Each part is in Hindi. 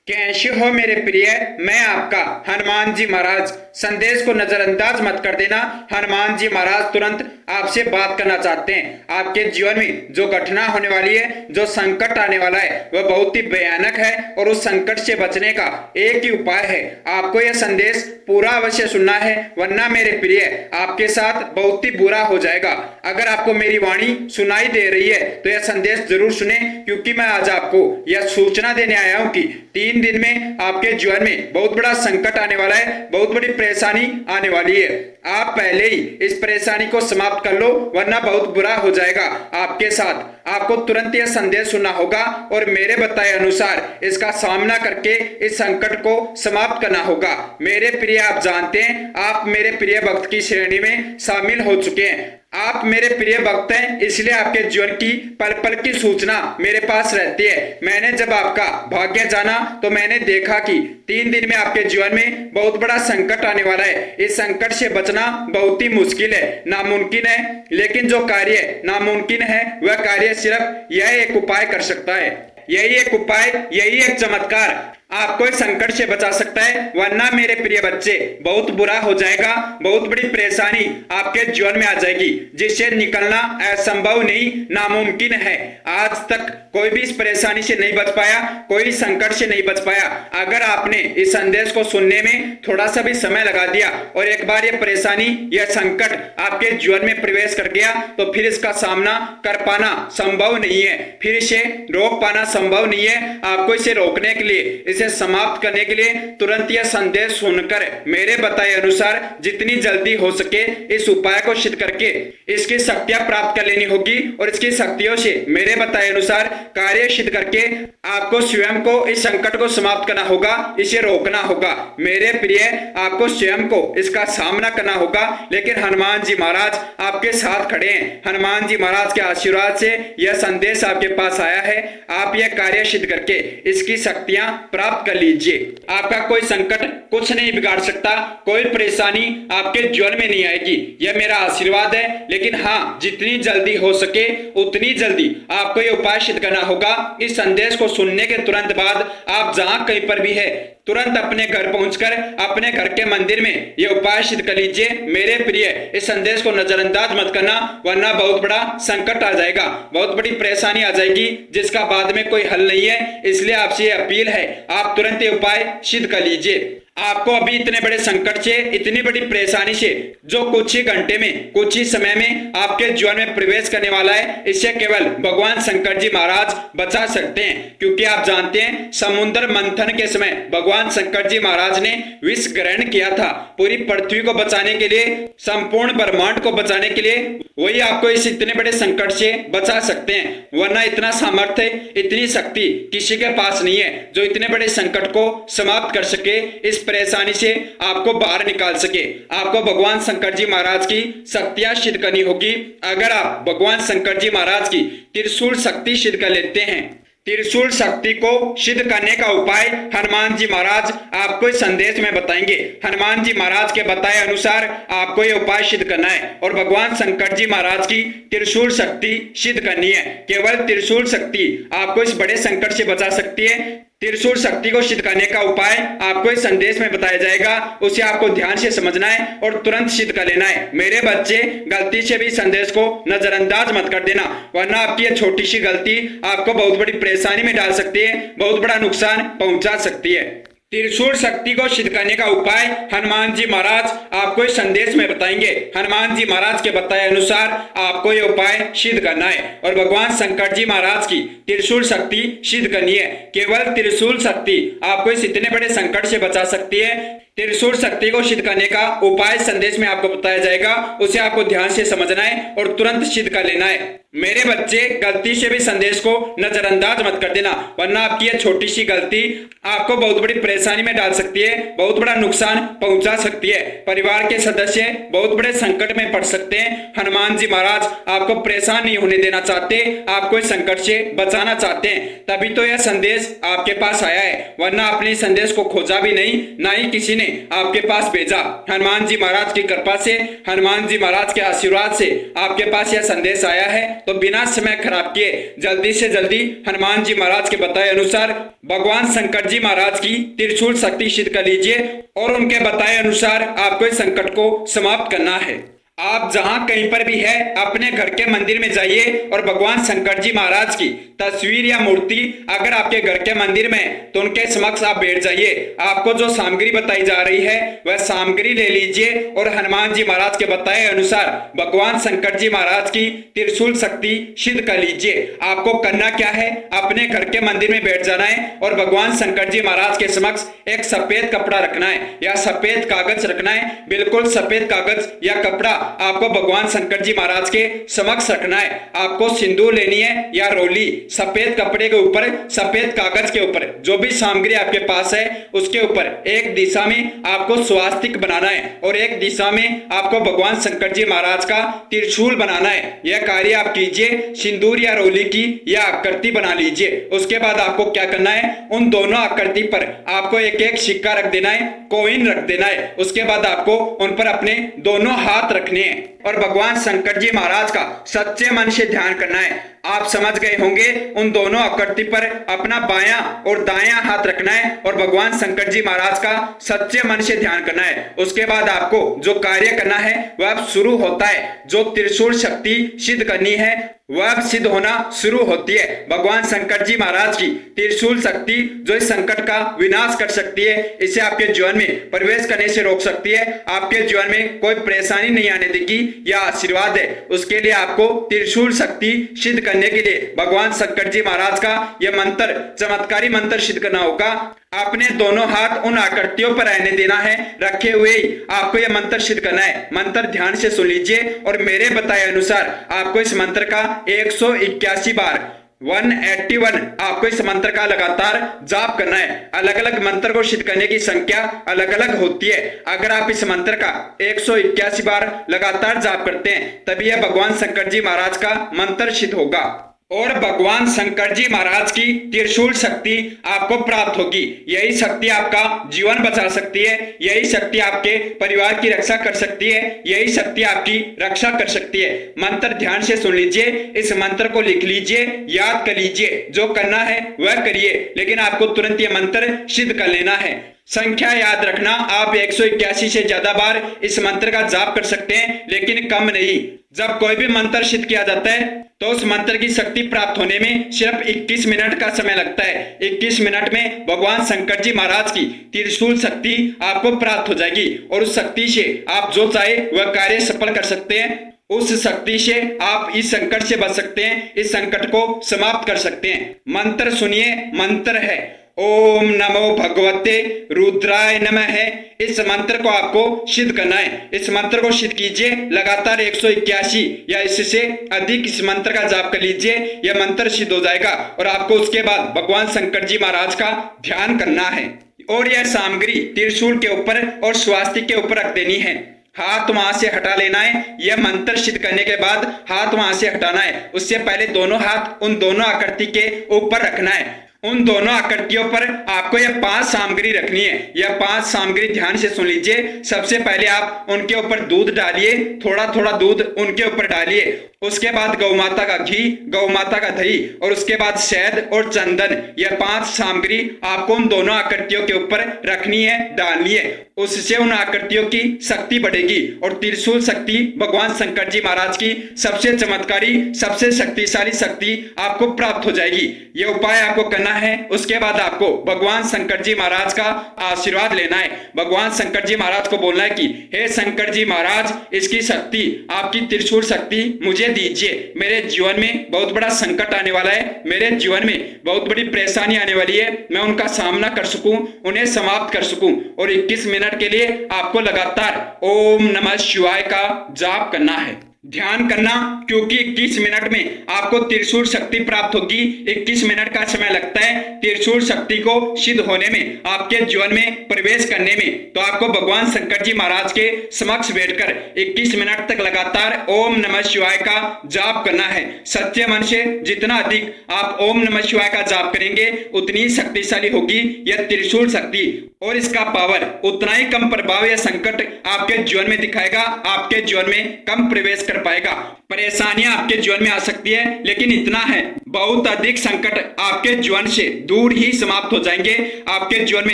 कैसे हो मेरे प्रिय। मैं आपका हनुमान जी महाराज। संदेश को नजरअंदाज मत कर देना। हनुमान जी महाराज तुरंत आपसे बात करना चाहते हैं। आपके जीवन में जो घटना होने वाली है, जो संकट आने वाला है, वह बहुत ही भयानक है और उस संकट से बचने का एक ही उपाय है। आपको यह संदेश पूरा अवश्य सुनना है, वरना मेरे प्रिय आपके साथ बहुत ही बुरा हो जाएगा। अगर आपको मेरी वाणी सुनाई दे रही है तो यह संदेश जरूर सुने, क्योंकि मैं आज आपको यह सूचना देने आया हूं कि 3 दिन में आपके जीवन में बहुत बड़ा संकट आने वाला है, बहुत बड़ी परेशानी आने वाली है। आप पहले ही इस परेशानी को समाप्त कर लो, वरना बहुत बुरा हो जाएगा आपके साथ। आपको तुरंत यह संदेश सुनना होगा और मेरे बताए अनुसार इसका सामना करके इस संकट को समाप्त करना होगा। मेरे प्रिय, आप जानते हैं आप मेरे प्रिय भक्त की श्रेणी में शामिल हो चुके हैं। आप मेरे प्रिय भक्त हैं, इसलिए आपके जीवन की पल पल की सूचना मेरे पास रहती है। मैंने जब आपका भाग्य जाना तो मैंने देखा कि 3 दिन में आपके जीवन में बहुत बड़ा संकट आने वाला है। इस संकट से बचना बहुत ही मुश्किल है, नामुमकिन है, लेकिन जो कार्य नामुमकिन है वह कार्य सिर्फ यह एक उपाय कर सकता है। यही एक उपाय, यही एक चमत्कार आपको इस संकट से बचा सकता है, वरना मेरे प्रिय बच्चे बहुत बुरा हो जाएगा। बहुत बड़ी परेशानी आपके जीवन में आ जाएगी, जिससे निकलना असंभव नहीं, नामुमकिन है। आज तक कोई भी इस परेशानी से नहीं बच पाया, कोई संकट से नहीं बच पाया। अगर आपने इस संदेश को सुनने में थोड़ा सा भी समय लगा दिया और एक बार यह परेशानी, यह संकट आपके जीवन में प्रवेश कर गया, तो फिर इसका सामना कर पाना संभव नहीं है, फिर इसे रोक पाना संभव नहीं है। आपको इसे रोकने के लिए, इसे समाप्त करने के लिए तुरंत यह संदेश सुनकर मेरे बताए अनुसार जितनी जल्दी हो सके इस उपाय को सिद्ध करके इसकी शक्तियां प्राप्त कर लेनी होगी और इसकी शक्तियों से मेरे बताए अनुसार कार्य सिद्ध करके आपको स्वयं को इस संकट को समाप्त करना होगा, इसे रोकना होगा। मेरे प्रिय, आपको स्वयं को इसका सामना करना होगा, लेकिन हनुमान जी महाराज आपके साथ खड़े हैं। हनुमान जी महाराज के आशीर्वाद से यह संदेश आपके पास आया है। आप यह कार्य सिद्ध करके इसकी शक्तियां प्राप्त कर लीजिए। आपका कोई संकट कुछ नहीं बिगाड़ सकता, कोई परेशानी आपके जीवन में नहीं आएगी, यह मेरा आशीर्वाद है। लेकिन हाँ, जितनी जल्दी हो सके उतनी जल्दी आपको यह उपाय सिद्ध करना होगा। इस संदेश को सुनने के तुरंत बाद आप जहां कहीं पर भी है, तुरंत अपने घर पहुंचकर अपने घर के मंदिर में यह उपाय सिद्ध कर लीजिए। मेरे प्रिय, इस संदेश को नजरअंदाज मत करना, वरना बहुत बड़ा संकट आ जाएगा, बहुत बड़ी परेशानी आ जाएगी, जिसका बाद में कोई हल नहीं है। इसलिए आपसे अपील है, आप तुरंत ये उपाय सिद्ध कर लीजिए। आपको अभी इतने बड़े संकट से, इतनी बड़ी परेशानी से, जो कुछ ही घंटे में, कुछ ही समय में आपके जीवन में प्रवेश करने वाला है, इससे केवल भगवान शंकर जी महाराज बचा सकते हैं। क्योंकि आप जानते हैं, समुद्र मंथन के समय भगवान शंकर जी महाराज ने विष ग्रहण किया था। पूरी पृथ्वी को बचाने के लिए, संपूर्ण ब्रह्मांड को बचाने के लिए वही आपको इस इतने बड़े संकट से बचा सकते हैं, वरना इतना सामर्थ्य, इतनी शक्ति किसी के पास नहीं है जो इतने बड़े संकट को समाप्त कर सके, इस परेशानी से आपको बाहर निकाल सके। आपको भगवान शंकर जी महाराज की शक्तियां सिद्ध करनी होगी। अगर आप भगवान शंकर जी महाराज की त्रिशूल शक्ति सिद्ध कर लेते हैं, त्रिशूल शक्ति को सिद्ध करने का उपाय हनुमान जी महाराज आपको इस संदेश में बताएंगे। हनुमान जी महाराज के बताए अनुसार आपको यह उपाय सिद्ध करना है और भगवान शंकर जी महाराज की त्रिशूल शक्ति सिद्ध करनी है। केवल त्रिशूल शक्ति आपको इस बड़े संकट से बचा सकती है। त्रिशूल शक्ति को सिद्ध करने का उपाय आपको इस संदेश में बताया जाएगा, उसे आपको ध्यान से समझना है और तुरंत सिद्ध कर लेना है। मेरे बच्चे, गलती से भी संदेश को नजरअंदाज मत कर देना, वरना आपकी यह छोटी सी गलती आपको बहुत बड़ी परेशानी में डाल सकती है, बहुत बड़ा नुकसान पहुंचा सकती है। त्रिशूल शक्ति को सिद्ध करने का उपाय हनुमान जी महाराज आपको इस संदेश में बताएंगे। हनुमान जी महाराज के बताए अनुसार आपको यह उपाय सिद्ध करना है और भगवान शंकर जी महाराज की त्रिशूल शक्ति सिद्ध करनी है। केवल त्रिशूल शक्ति आपको इस इतने बड़े संकट से बचा सकती है। त्रिशूल शक्ति को सिद्ध करने का उपाय संदेश में आपको बताया जाएगा, उसे आपको ध्यान से समझना है और तुरंत सिद्ध कर लेना है। मेरे बच्चे, गलती से भी संदेश को नजरअंदाज मत कर देना, वरना आपकी यह छोटी सी गलती आपको बहुत बड़ी परेशानी में डाल सकती है, बहुत बड़ा नुकसान पहुंचा सकती है। परिवार के सदस्य बहुत बड़े संकट में पड़ सकते हैं। हनुमान जी महाराज आपको परेशान नहीं होने देना चाहते, आपको इस संकट से बचाना चाहते हैं, तभी तो यह संदेश आपके पास आया है, वरना आपने इस संदेश को खोजा भी नहीं, ना ही किसी ने ने आपके पास भेजा। हनुमान जी महाराज की कृपा से, हनुमान जी महाराज के आशीर्वाद से आपके पास यह संदेश आया है। तो बिना समय खराब किए जल्दी से जल्दी हनुमान जी महाराज के बताए अनुसार भगवान शंकर जी महाराज की त्रिशूल शक्ति सिद्ध कर लीजिए और उनके बताए अनुसार आपको इस संकट को समाप्त करना है। आप जहां कहीं पर भी है अपने घर के मंदिर में जाइए और भगवान शंकर जी महाराज की तस्वीर या मूर्ति अगर आपके घर के मंदिर में तो उनके समक्ष आप बैठ जाइए। आपको जो सामग्री बताई जा रही है वह सामग्री ले लीजिए और हनुमान जी महाराज के बताए अनुसार भगवान शंकर जी महाराज की त्रिशूल शक्ति सिद्ध कर लीजिए। आपको करना क्या है, अपने घर के मंदिर में बैठ जाना है और भगवान शंकर जी महाराज के समक्ष एक सफेद कपड़ा रखना है या सफेद कागज रखना है। बिल्कुल सफेद कागज या कपड़ा आपको भगवान शंकर जी महाराज के समक्ष रखना है। आपको सिंदूर लेनी है या रोली, सफेद कपड़े के ऊपर, सफेद कागज के ऊपर जो भी सामग्री आपके पास है उसके ऊपर एक दिशा में आपको स्वास्तिक बनाना है और एक दिशा में आपको भगवान शंकर जी महाराज का त्रिशूल बनाना है। यह कार्य आप कीजिए। सिंदूर या रोली की यह आकृति बना लीजिए। उसके बाद आपको क्या करना है, उन दोनों आकृति पर आपको एक एक सिक्का रख देना है, कॉइन रख देना है। उसके बाद आपको उन पर अपने दोनों हाथ रखने हैं और भगवान शंकर जी महाराज का सच्चे मन से ध्यान करना है। आप समझ गए होंगे। उन दोनों आकृति पर अपना बायां और दायां हाथ रखना है और भगवान शंकर जी महाराज का सच्चे मन से ध्यान करना है। उसके बाद आपको जो कार्य करना है वह अब शुरू होता है। जो त्रिशूल शक्ति सिद्ध करनी है वह अब सिद्ध होना शुरू होती है। भगवान शंकर जी महाराज की त्रिशूल शक्ति जो इस संकट का विनाश कर सकती है, इसे आपके जीवन में प्रवेश करने से रोक सकती है, आपके जीवन में कोई परेशानी नहीं आने देगी। यह आशीर्वाद है। उसके लिए आपको त्रिशूल शक्ति सिद्ध करने के लिए भगवान शंकर जी महाराज का यह मंत्र, चमत्कारी मंत्र सिद्ध करना होगा। अपने दोनों हाथ उन आकृतियों पर रहने देना है, रखे हुए ही आपको यह मंत्र सिद्ध करना है। मंत्र ध्यान से सुन लीजिए और मेरे बताए अनुसार आपको इस मंत्र का 181 बार 181 आपको इस मंत्र का लगातार जाप करना है। अलग अलग मंत्र को सिद्ध करने की संख्या अलग अलग होती है। अगर आप इस मंत्र का 181 बार लगातार जाप करते हैं तभी यह भगवान शंकर जी महाराज का मंत्र सिद्ध होगा और भगवान शंकर जी महाराज की त्रिशूल शक्ति आपको प्राप्त होगी। यही शक्ति आपका जीवन बचा सकती है, यही शक्ति आपके परिवार की रक्षा कर सकती है, यही शक्ति आपकी रक्षा कर सकती है। मंत्र ध्यान से सुन लीजिए, इस मंत्र को लिख लीजिए, याद कर लीजिए, जो करना है वह करिए, लेकिन आपको तुरंत ये मंत्र सिद्ध कर लेना है। संख्या याद रखना, आप 181 से ज्यादा बार इस मंत्र का जाप कर सकते हैं लेकिन कम नहीं। जब कोई भी मंत्र सिद्ध किया जाता है तो उस मंत्र की शक्ति प्राप्त होने में सिर्फ 21 मिनट का समय लगता है। 21 मिनट में भगवान शंकर जी महाराज की त्रिशूल शक्ति आपको प्राप्त हो जाएगी और उस शक्ति से आप जो चाहे वह कार्य सफल कर सकते हैं। उस शक्ति से आप इस संकट से बच सकते हैं, इस संकट को समाप्त कर सकते हैं। मंत्र सुनिए, मंत्र है ओम नमो भगवते रुद्राय नमः है। इस मंत्र को आपको सिद्ध करना है। इस मंत्र को सिद्ध कीजिए लगातार 181 या इससे अधिक इस मंत्र का जाप कर लीजिए। यह मंत्र सिद्ध हो जाएगा और आपको उसके बाद भगवान शंकर जी महाराज का ध्यान करना है और यह सामग्री त्रिशूल के ऊपर और स्वास्तिक के ऊपर रख देनी है। हाथ वहां से हटा लेना है। यह मंत्र सिद्ध करने के बाद हाथ वहां से हटाना है। उससे पहले दोनों हाथ उन दोनों आकृति के ऊपर रखना है। उन दोनों आकृतियों पर आपको यह 5 सामग्री रखनी है। यह 5 सामग्री ध्यान से सुन लीजिए। सबसे पहले आप उनके ऊपर दूध डालिए, थोड़ा थोड़ा दूध उनके ऊपर डालिए। उसके बाद गौ माता का घी, गौ माता का दही और उसके बाद शहद और चंदन। यह 5 सामग्री आपको उन दोनों आकृतियों के ऊपर रखनी है, डालनी है। उससे उन आकृतियों की शक्ति बढ़ेगी और त्रिशूल शक्ति भगवान शंकर जी महाराज की सबसे चमत्कारी, सबसे शक्तिशाली शक्ति आपको प्राप्त हो जाएगी। यह उपाय आपको करना है। उसके बाद आपको भगवान शंकर जी महाराज का आशीर्वाद लेना है। भगवान शंकर जी महाराज को बोलना है कि हे शंकर जी महाराज, इसकी शक्ति, आपकी त्रिशूल शक्ति मुझे दीजिए। मेरे जीवन में बहुत बड़ा संकट आने वाला है, मेरे जीवन में बहुत बड़ी परेशानी आने वाली है, मैं उनका सामना कर सकूं, उन्हें समाप्त कर सकूं। और 21 मिनट के लिए आपको लगातार ओम नमः शिवाय का जाप करना है। ध्यान करना, क्योंकि 21 मिनट में आपको त्रिशूल शक्ति प्राप्त होगी। 21 मिनट का समय लगता है त्रिशूल शक्ति को सिद्ध होने में, आपके जीवन में प्रवेश करने में। तो आपको भगवान शंकर जी महाराज के समक्ष बैठकर 21 मिनट तक लगातार ओम नमः शिवाय का जाप करना है। सच्चे मन से जितना अधिक आप ओम नमः शिवाय का जाप करेंगे उतनी शक्तिशाली होगी यह त्रिशूल शक्ति, और इसका पावर उतना ही कम प्रभाव या संकट आपके जीवन में दिखाएगा, आपके जीवन में कम प्रवेश कर पाएगा। परेशानियां आपके जीवन में आ सकती है, लेकिन इतना है बहुत अधिक संकट आपके जीवन से दूर ही समाप्त हो जाएंगे। आपके जीवन में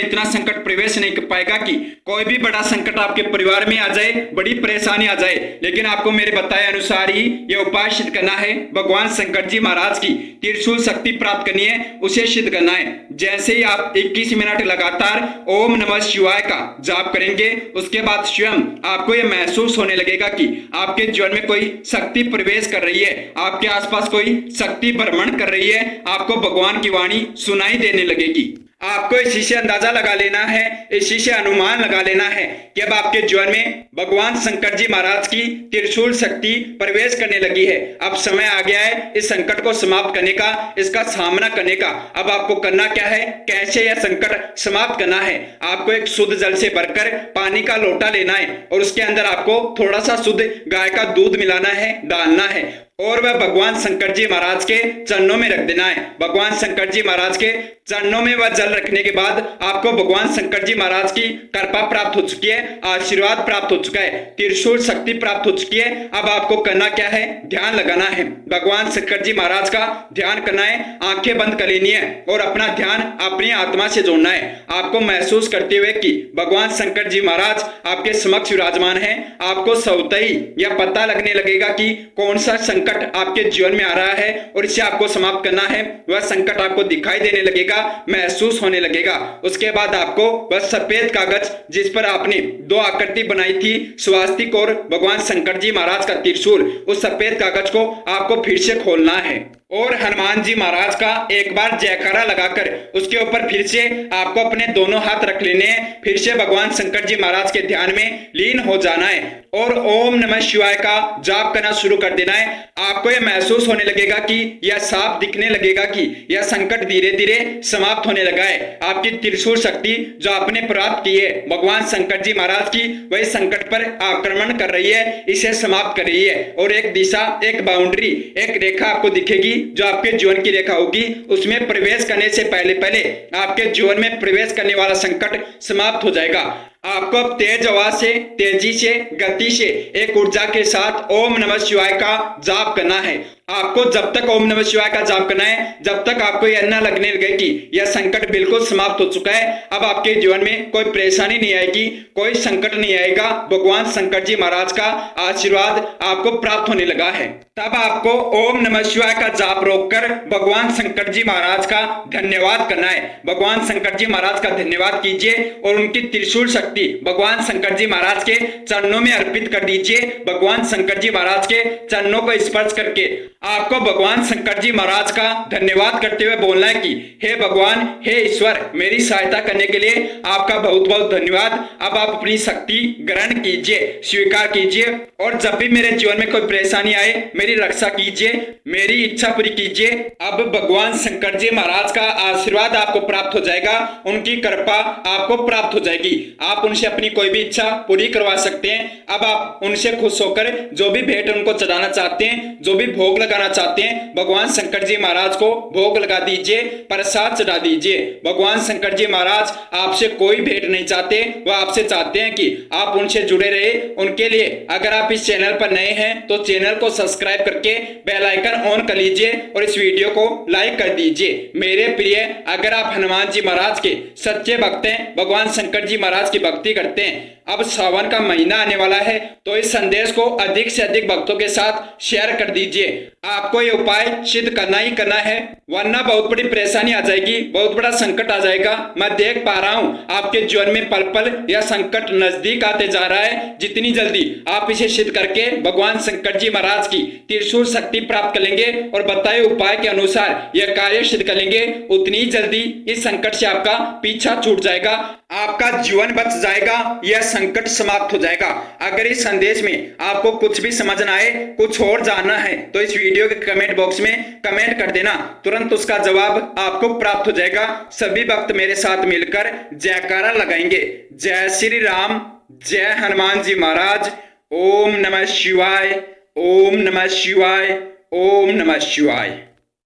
इतना संकट प्रवेश नहीं कर पाएगा कि कोई भी बड़ा संकट आपके परिवार में आ जाए, बड़ी परेशानी आ जाए, लेकिन आपको मेरे बताए अनुसार ही यह उपाय सिद्ध करना है। भगवान शंकर जी महाराज की त्रिशूल शक्ति प्राप्त करनी है, उसे सिद्ध करना है। जैसे ही आप 21 मिनट लगातार ओम नमः शिवाय का जाप करेंगे, उसके बाद स्वयं आपको यह महसूस होने लगेगा कि आपके जीवन में कोई शक्ति प्रवेश कर रही है, आपके आसपास कोई शक्ति भ्रमण कर रही है, आपको भगवान की वाणी सुनाई देने लगेगी। आपको इसी से अंदाजा लगा लेना है, इसी से अनुमान लगा लेना है कि अब आपके जीवन में भगवान शंकर जी महाराज की त्रिशूल शक्ति प्रवेश करने लगी है। अब समय आ गया है इस संकट को समाप्त करने का, इसका सामना करने का। अब आपको करना क्या है, कैसे यह संकट समाप्त करना है। आपको एक शुद्ध जल से भरकर पानी का लोटा लेना है और उसके अंदर आपको थोड़ा सा शुद्ध गाय का दूध मिलाना है, डालना है, और वह भगवान शंकर जी महाराज के चरणों में रख देना है। भगवान शंकर जी महाराज के चरणों में वह जल रखने के बाद आपको भगवान शंकर जी महाराज की कृपा प्राप्त हो चुकी है, आशीर्वाद प्राप्त हो चुका है, त्रिशूल शक्ति प्राप्त हो चुकी है। अब आपको करना क्या है, ध्यान लगाना है, भगवान शंकर जी महाराज का ध्यान करना है, आंखें बंद कर लेनी है और अपना ध्यान अपनी आत्मा से जोड़ना है। आपको महसूस करते हुए कि भगवान शंकर जी महाराज आपके समक्ष विराजमान है। आपको स्वतः ही यह पता लगने लगेगा कि कौन सा संकट आपके जीवन में आ रहा है और इसे आपको समाप्त करना है। वह संकट आपको दिखाई देने लगेगा, महसूस होने लगेगा। उसके बाद आपको वह सफेद कागज जिस पर आपने 2 आकृति बनाई थी, स्वास्तिक और भगवान शंकर जी महाराज का त्रिशूल, उस सफेद कागज को आपको फिर से खोलना है और हनुमान जी महाराज का एक बार जयकारा लगाकर उसके ऊपर फिर से आपको अपने दोनों हाथ रख लेने हैं। फिर से भगवान शंकर जी महाराज के ध्यान में लीन हो जाना है और ओम नमः शिवाय का जाप करना शुरू कर देना है। आपको यह महसूस होने लगेगा कि यह साफ दिखने लगेगा कि यह संकट धीरे धीरे समाप्त होने लगा है। आपकी त्रिशूल शक्ति जो आपने प्राप्त की है भगवान शंकर जी महाराज की, वही संकट पर आक्रमण कर रही है, इसे समाप्त कर रही है। और एक दिशा, एक बाउंड्री, एक रेखा आपको दिखेगी जो आपके जीवन की रेखा होगी। उसमें प्रवेश करने से पहले पहले आपके जीवन में प्रवेश करने वाला संकट समाप्त हो जाएगा। आपको अब तेज आवाज से, तेजी से, गति से, एक ऊर्जा के साथ ओम नमः शिवाय का जाप करना है। आपको जब तक ओम नमः शिवाय का जाप करना है जब तक आपको यह न लगने लगे कि यह संकट बिल्कुल समाप्त हो चुका है, अब आपके जीवन में कोई परेशानी नहीं आएगी, कोई संकट नहीं आएगा। भगवान शंकर जी महाराज का आशीर्वाद आपको प्राप्त होने लगा है। तब आपको ओम नमः शिवाय का जाप रोककर भगवान शंकर जी महाराज का धन्यवाद करना है। भगवान शंकर जी महाराज का धन्यवाद कीजिए और उनकी त्रिशूल शक्ति भगवान शंकर जी महाराज के चरणों में अर्पित कर दीजिए। भगवान शंकर जी महाराज के चरणों को स्पर्श करके आपको भगवान शंकर जी महाराज का धन्यवाद करते हुए बोलना है कि हे भगवान, हे ईश्वर, मेरी सहायता करने के लिए आपका बहुत बहुत धन्यवाद। अब आप अपनी शक्ति ग्रहण कीजिए, स्वीकार कीजिए और जब भी मेरे जीवन में कोई परेशानी आए मेरी रक्षा कीजिए, मेरी इच्छा पूरी कीजिए। अब भगवान शंकर जी महाराज का आशीर्वाद आपको प्राप्त हो जाएगा, उनकी कृपा आपको प्राप्त हो जाएगी। आप उनसे अपनी कोई भी इच्छा पूरी करवा सकते हैं। अब आप उनसे खुश होकर जो भी भेंट उनको चढ़ाना चाहते हैं, जो भी भोग लगाना चाहते हैं, भगवान शंकर जी महाराज को भोग लगा दीजिए, प्रसाद चढ़ा दीजिए। भगवान शंकर जी महाराज आपसे कोई भेंट नहीं चाहते, वह आपसे चाहते हैं कि आप उनसे जुड़े रहे। उनके लिए अगर आप इस चैनल पर नए हैं तो चैनल को सब्सक्राइब करके बेल आइकन ऑन कर लीजिए और इस वीडियो को लाइक कर दीजिए। मेरे प्रिय, अगर आप हनुमान जी महाराज के सच्चे भक्त हैं, भगवान शंकर जी महाराज की भक्ति करते हैं, अब सावन का महीना आने वाला है तो इस संदेश को अधिक से अधिक भक्तों के साथ शेयर कर दीजिए। आपको ये उपाय सिद्ध करना ही करना है, वरना बहुत बड़ी परेशानी आ जाएगी, बहुत बड़ा संकट आ जाएगा। मैं देख पा रहा हूँ आपके जीवन में पल पल यह संकट नजदीक आते जा रहा है। जितनी जल्दी आप इसे सिद्ध करके भगवान शंकर जी महाराज की त्रिशूल शक्ति प्राप्त कर लेंगे और बताए उपाय के अनुसार यह कार्य सिद्ध कर लेंगे, उतनी जल्दी इस संकट से आपका पीछा छूट जाएगा, आपका जीवन बच जाएगा, यह संकट समाप्त हो जाएगा। अगर इस संदेश में आपको कुछ भी समझ ना आए, कुछ और जानना है तो इस वीडियो के कमेंट बॉक्स में कमेंट कर देना, तुरंत उसका जवाब आपको प्राप्त हो जाएगा। सभी भक्त मेरे साथ मिलकर जयकारा लगाएंगे। जय श्री राम, जय हनुमान जी महाराज। ओम नमः शिवाय, ओम नमः शिवाय, ओम नमः शिवाय।